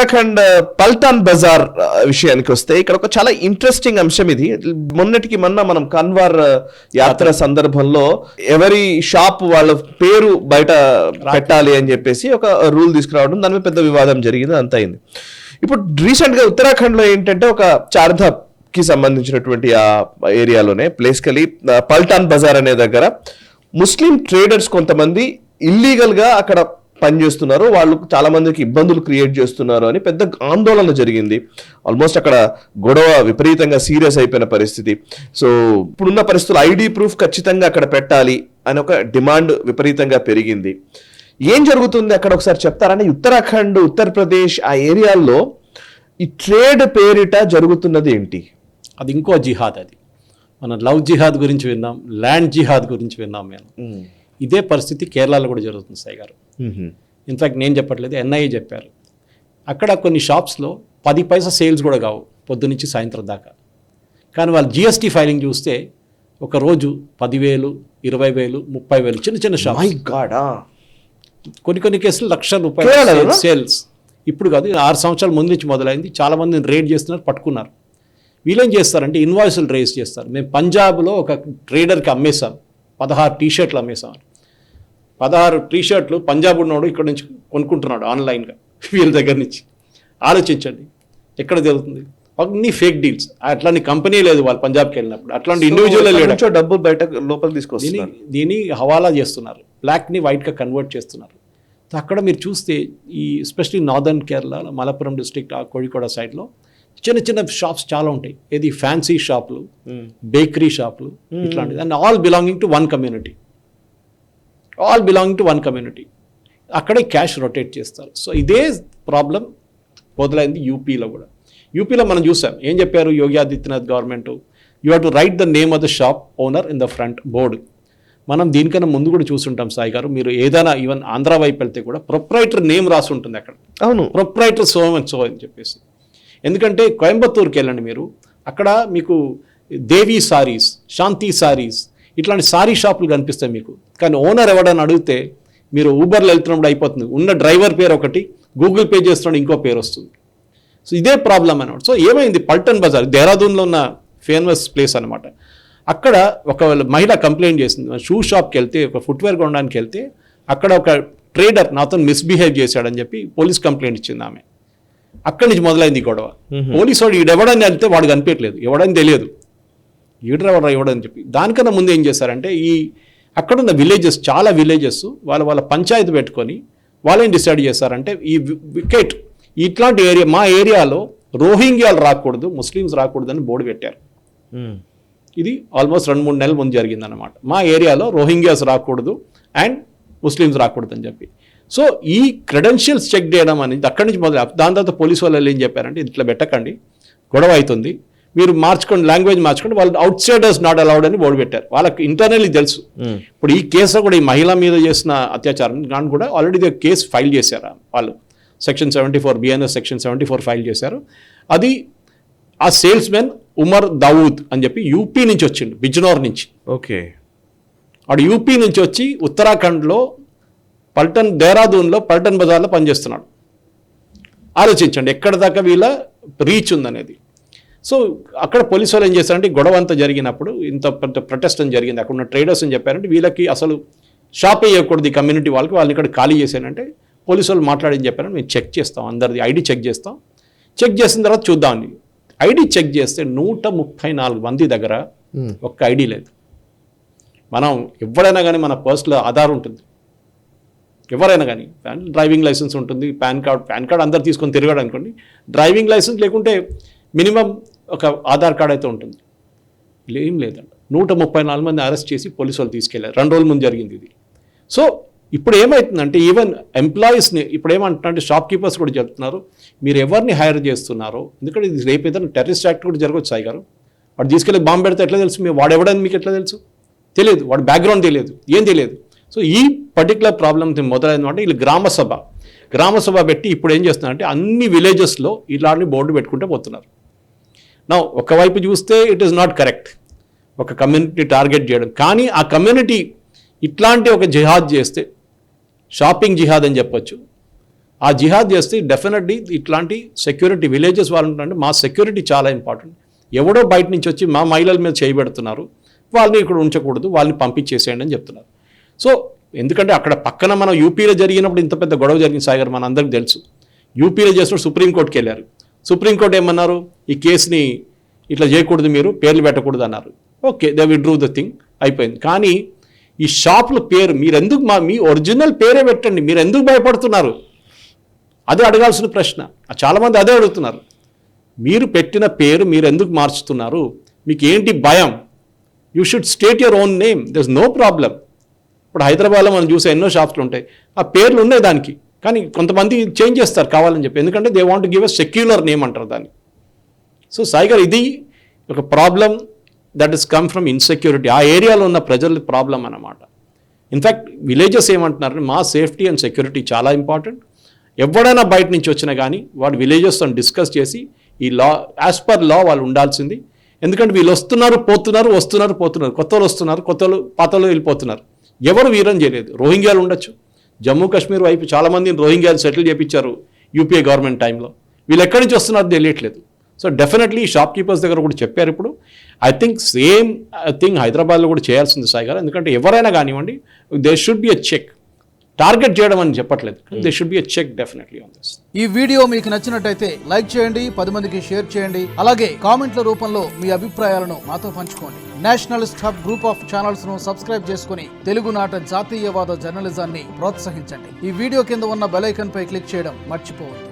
ఉత్తరాఖండ్ పల్టాన్ బజార్ విషయానికి వస్తే ఇక్కడ ఒక చాలా ఇంట్రెస్టింగ్ అంశం ఇది. మొన్నటికి మొన్న మనం కన్వార్ యాత్ర సందర్భంలో ఎవరి షాప్ వాళ్ళ పేరు బయట పెట్టాలి అని చెప్పేసి ఒక రూల్ తీసుకురావడం, దాని మీద పెద్ద వివాదం జరిగింది, అంత అయింది. ఇప్పుడు రీసెంట్ గా ఉత్తరాఖండ్ లో ఏంటంటే ఒక చార్ధామ్ కి సంబంధించినటువంటి ఆ ఏరియాలోనే ప్లేస్ కలి పల్టాన్ బజార్ అనే దగ్గర ముస్లిం ట్రేడర్స్ కొంతమంది ఇల్లీగల్ గా అక్కడ పనిచేస్తున్నారు, వాళ్ళు చాలా మందికి ఇబ్బందులు క్రియేట్ చేస్తున్నారు అని పెద్ద ఆందోళన జరిగింది. ఆల్మోస్ట్ అక్కడ గొడవ విపరీతంగా సీరియస్ అయిపోయిన పరిస్థితి. సో ఇప్పుడున్న పరిస్థితులు ఐడి ప్రూఫ్ ఖచ్చితంగా అక్కడ పెట్టాలి అని ఒక డిమాండ్ విపరీతంగా పెరిగింది. ఏం జరుగుతుంది అక్కడ ఒకసారి చెప్తారని? ఉత్తరాఖండ్, ఉత్తరప్రదేశ్ ఆ ఏరియాల్లో ఈ ట్రేడ్ పేరిట జరుగుతున్నది ఏంటి? అది ఇంకో జిహాద్. అది మనం లవ్ జిహాద్ గురించి విన్నాం, ల్యాండ్ జిహాద్ గురించి విన్నాం. మేము ఇదే పరిస్థితి కేరళలో కూడా జరుగుతుంది సాయి గారు. ఇన్ఫ్యాక్ట్ నేను చెప్పట్లేదు, ఎన్ఐఏ చెప్పారు. అక్కడ కొన్ని షాప్స్లో 10 పైసా సేల్స్ కూడా కావు పొద్దునుంచి సాయంత్రం దాకా. కానీ వాళ్ళు జిఎస్టీ ఫైలింగ్ చూస్తే ఒక రోజు 10,000, 20,000, 30,000 చిన్న చిన్న షాప్. కొన్ని కేసులు ₹1,00,000 సేల్స్. ఇప్పుడు కాదు, 6 సంవత్సరాల ముందు నుంచి మొదలైంది. చాలామందిని రేడ్ చేస్తున్నారు, పట్టుకున్నారు. వీళ్ళేం చేస్తారంటే ఇన్వాయిస్లు రేస్ చేస్తారు. మేము పంజాబ్లో ఒక ట్రేడర్కి అమ్మేశాం, 16 టీషర్ట్లు అమ్మేశాం. 16 టీషర్ట్లు పంజాబ్ ఉన్నవాడు ఇక్కడ నుంచి కొనుక్కుంటున్నాడు ఆన్లైన్గా వీళ్ళ దగ్గర నుంచి. ఆలోచించండి ఎక్కడ జరుగుతుంది. అన్ని ఫేక్ డీల్స్. అట్లాంటి కంపెనీ లేదు వాళ్ళు పంజాబ్కి వెళ్ళినప్పుడు, అట్లాంటి ఇండివిజువల్ లేడు. డబ్బులు బయట లోపల తీసుకొస్తున్నారు, దీన్ని హవాలా చేస్తున్నారు, బ్లాక్ని వైట్గా కన్వర్ట్ చేస్తున్నారు. అక్కడ మీరు చూస్తే ఈ especially northern Kerala, Malappuram district, ఆ కోഴിకోడ సైడ్లో చిన్న చిన్న షాప్స్ చాలా ఉంటాయి. ఏది ఫ్యాన్సీ షాపులు, బేకరీ షాపులు, ఇట్లాంటిది. And all belonging to one community. అక్కడే క్యాష్ రొటేట్ చేస్తారు. సో ఇదే ప్రాబ్లం మొదలైంది యూపీలో కూడా. యూపీలో మనం చూసాం ఏం చెప్పారు Yogi Adityanath government, you have to write the name of the shop owner in the front board. మనం దీనికన్నా ముందు కూడా చూసుంటాం సాయి గారు. మీరు ఏదైనా ఈవెన్ ఆంధ్ర వైపు వెళ్తే కూడా ప్రొప్రైటర్ నేమ్ రాసి ఉంటుంది అక్కడ. అవును, ప్రొప్రైటర్ సో అండ్ సో అని చెప్పేసి. ఎందుకంటే కోయంబత్తూరుకి వెళ్ళండి మీరు, అక్కడ మీకు దేవి సారీస్, శాంతి సారీస్, ఇట్లాంటి సారీ షాపులు కనిపిస్తాయి మీకు. కానీ ఓనర్ ఎవడని అడిగితే మీరు ఊబర్లో వెళ్తున్నప్పుడు అయిపోతుంది, ఉన్న డ్రైవర్ పేరు ఒకటి, గూగుల్ పే చేస్తున్నప్పుడు ఇంకో పేరు వస్తుంది. సో ఇదే ప్రాబ్లం అనమాట. సో ఏమైంది, పల్టన్ బజార్ దేహరాదూన్లో ఉన్న ఫేమస్ ప్లేస్ అనమాట. అక్కడ ఒక మహిళ కంప్లైంట్ చేసింది. షూ షాప్కి వెళ్తే, ఒక ఫుట్వేర్ కొనడానికి వెళ్తే అక్కడ ఒక ట్రేడర్ నాతో మిస్బిహేవ్ చేశాడని చెప్పి పోలీస్ కంప్లైంట్ ఇచ్చింది ఆమె. అక్కడి నుంచి మొదలైంది గొడవ. పోలీసు వాడు ఈడెవడని వెళ్తే వాడు కనిపించలేదు, ఎవడని తెలియదు, ఈడెవడరా ఎవడని చెప్పి. దానికన్నా ముందు ఏం చేశారంటే ఈ అక్కడున్న విలేజెస్, చాలా విలేజెస్ వాళ్ళ పంచాయతీ పెట్టుకొని వాళ్ళేం డిసైడ్ చేశారంటే ఈ వికెట్ ఇట్లాంటి ఏరియా, మా ఏరియాలో రోహింగ్యాలు రాకూడదు, ముస్లిమ్స్ రాకూడదు అని బోర్డు పెట్టారు. ఇది ఆల్మోస్ట్ 2-3 నెలల ముందు జరిగిందనమాట. మా ఏరియాలో రోహింగ్యాస్ రాకూడదు అండ్ ముస్లిమ్స్ రాకూడదు అని చెప్పి. సో ఈ క్రెడెన్షియల్స్ చెక్ చేయడం అనేది అక్కడి నుంచి మొదలు. దాని తర్వాత పోలీసు వాళ్ళు ఏం చెప్పారంటే ఇట్లా పెట్టకండి, గొడవ అవుతుంది, మీరు మార్చుకోండి, లాంగ్వేజ్ మార్చుకోండి, వాళ్ళు అవుట్ సైడర్స్ నాట్ అలౌడ్ అని బోర్డు పెట్టారు. వాళ్ళకి ఇంటర్నల్లీ తెలుసు. ఇప్పుడు ఈ కేసులో కూడా ఈ మహిళ మీద చేసిన అత్యాచారం కానీ కూడా ఆల్రెడీ కేసు ఫైల్ చేశారు వాళ్ళు. సెక్షన్ 74 బిఎన్ఎస్ సెక్షన్ 74 ఫైల్ చేశారు. అది ఆ సేల్స్మెన్ ఉమర్ దావూద్ అని చెప్పి యూపీ నుంచి వచ్చిండు, బిజ్నోర్ నుంచి. ఓకే, వాడు యూపీ నుంచి వచ్చి ఉత్తరాఖండ్లో దేహరాదూన్లో పల్టన్ బజార్లో పనిచేస్తున్నాడు. ఆలోచించండి ఎక్కడ దాకా వీళ్ళ రీచ్ ఉందనేది. సో అక్కడ పోలీసు వాళ్ళు ఏం చేశారంటే గొడవ అంతా జరిగినప్పుడు, ఇంత పెద్ద ప్రొటెస్ట్ అని జరిగింది, అక్కడ ఉన్న ట్రేడర్స్ అని చెప్పారంటే వీళ్ళకి అసలు షాప్ వేయకూడదు ఈ కమ్యూనిటీ వాళ్ళకి, వాళ్ళని ఇక్కడ ఖాళీ చేశానంటే పోలీసు వాళ్ళు మాట్లాడని చెప్పారంటే మేము చెక్ చేస్తాం, అందరిది ఐడి చెక్ చేస్తాం, చెక్ చేసిన తర్వాత చూద్దామని. ఐడి చెక్ చేస్తే 134 మంది దగ్గర ఒక్క ఐడి లేదు. మనం ఎవరైనా కానీ మన పర్స్లో ఆధార్ ఉంటుంది, ఎవరైనా కానీ డ్రైవింగ్ లైసెన్స్ ఉంటుంది, పాన్ కార్డ్ అందరు తీసుకొని తిరగాడు అనుకోండి, డ్రైవింగ్ లైసెన్స్ లేకుంటే మినిమం ఒక ఆధార్ కార్డ్ అయితే ఉంటుంది. ఏం లేదండి, 134 మంది అరెస్ట్ చేసి పోలీసు వాళ్ళు తీసుకెళ్లారు. 2 రోజుల ముందు జరిగింది ఇది. సో ఇప్పుడు ఏమవుతుందంటే ఈవెన్ ఎంప్లాయీస్ని ఇప్పుడు ఏమంటున్నారంటే షాప్ కీపర్స్ కూడా చెప్తున్నారు, మీరు ఎవరిని హైర్ చేస్తున్నారో, ఎందుకంటే ఇది రేపు ఏదైనా టెర్రరిస్ట్ యాక్ట్ కూడా జరగవచ్చు సాయి గారు. వాడు తీసుకెళ్ళి బాంబు పెడితే ఎట్లా తెలుసు, మీరు వాడు ఎవడని మీకు ఎట్లా తెలుసు, తెలియదు, వాడు బ్యాక్గ్రౌండ్ తెలియదు, ఏం తెలియదు. సో ఈ పర్టికులర్ ప్రాబ్లం మొదలైందంటే వీళ్ళు గ్రామసభ పెట్టి ఇప్పుడు ఏం చేస్తున్నారంటే అన్ని విలేజెస్లో ఇలాంటి బోర్డు పెట్టుకుంటూ పోతున్నారు. నా ఒకవైపు చూస్తే ఇట్ ఈస్ నాట్ కరెక్ట్ ఒక కమ్యూనిటీ టార్గెట్ చేయడం, కానీ ఆ కమ్యూనిటీ ఇట్లాంటి ఒక జిహాద్ చేస్తే, షాపింగ్ జిహాద్ అని చెప్పొచ్చు, ఆ జిహాద్ చేస్తే డెఫినెట్లీ ఇట్లాంటి సెక్యూరిటీ విలేజెస్ వాళ్ళు ఉంటారంటే మా సెక్యూరిటీ చాలా ఇంపార్టెంట్. ఎవడో బయట నుంచి వచ్చి మా మహిళల మీద చేయబెడుతున్నారు, వాళ్ళని ఇక్కడ ఉంచకూడదు, వాళ్ళని పంపించేసేయండి అని చెప్తున్నారు. సో ఎందుకంటే అక్కడ పక్కన మనం యూపీలో జరిగినప్పుడు ఇంత పెద్ద గొడవ జరిగింది సాగర్, మన అందరికి తెలుసు. యూపీలో చేసినప్పుడు సుప్రీంకోర్టుకి వెళ్ళారు. సుప్రీంకోర్టు ఏమన్నారు, ఈ కేసుని ఇట్లా చేయకూడదు, మీరు పేర్లు పెట్టకూడదు అన్నారు. ఓకే, దే విడ్రూ ద థింగ్, అయిపోయింది. కానీ ఈ షాపుల పేరు మీరు ఎందుకు మీ ఒరిజినల్ పేరే పెట్టండి, మీరు ఎందుకు భయపడుతున్నారు? అదే అడగాల్సిన ప్రశ్న. చాలామంది అదే అడుగుతున్నారు. మీరు పెట్టిన పేరు మీరు ఎందుకు మార్చుతున్నారు? మీకు ఏంటి భయం? You should state your own name, there is no problem. ఇప్పుడు హైదరాబాద్లో మనం చూసే ఎన్నో షాప్స్లు ఉంటాయి, ఆ పేర్లు ఉన్నాయి దానికి, కానీ కొంతమంది చేంజ్ చేస్తారు కావాలని చెప్పి, ఎందుకంటే they want give a secular name అంటారు దాన్ని. సో సాయిగారు, ఇది ఒక problem that is come from insecurity. ఆ ఏరియాలో ఉన్న ప్రజల ప్రాబ్లం అన్నమాట. ఇన్ఫ్యాక్ట్ విలేజెస్ ఏమంటున్నారు, మా సేఫ్టీ అండ్ సెక్యూరిటీ చాలా ఇంపార్టెంట్. ఎవడైనా బయట నుంచి వచ్చినా కానీ వాడు విలేజెస్తో డిస్కస్ చేసి ఈ లా యాజ్ పర్ లా వాళ్ళు ఉండాల్సింది. ఎందుకంటే వీళ్ళు వస్తున్నారు పోతున్నారు, కొత్త వాళ్ళు వస్తున్నారు, కొత్త వాళ్ళు పాత వాళ్ళు వెళ్ళిపోతున్నారు. ఎవరు వీరం చేయలేదు. రోహింగ్యాలు ఉండొచ్చు, జమ్మూ కాశ్మీర్ వైపు చాలామందిని రోహింగ్యాలు సెటిల్ చేయించారు యూపీఏ గవర్నమెంట్ టైంలో. వీళ్ళు ఎక్కడి నుంచి వస్తున్నారో తెలియట్లేదు. సో డెఫినెట్లీ షాప్ కీపర్స్ దగ్గర కూడా చెప్పారు. ఇప్పుడు ఐ థింక్ సేమ్ థింగ్ హైదరాబాద్లో కూడా చేయాల్సింది సాయి గారు. ఎందుకంటే ఎవరైనా కానివ్వండి, they should be a check. Target చేయడం అని చెప్పట్లేదు, they should be a check definitely on this. ఈ వీడియో మీకు నచ్చినట్టయితే లైక్ చేయండి, 10 మందికి షేర్ చేయండి. అలాగే కామెంట్ల రూపంలో మీ అభిప్రాయాలను మాతో పంచుకోండి. Nationalist hub group of channels ను సబ్స్క్రైబ్ చేసుకుని తెలుగునాట జాతీయవాద జర్నలిజాన్ని ప్రోత్సహించండి. ఈ వీడియో కింద ఉన్న బెల్ ఐకాన్ పై క్లిక్ చేయడం మర్చిపోవద్దు.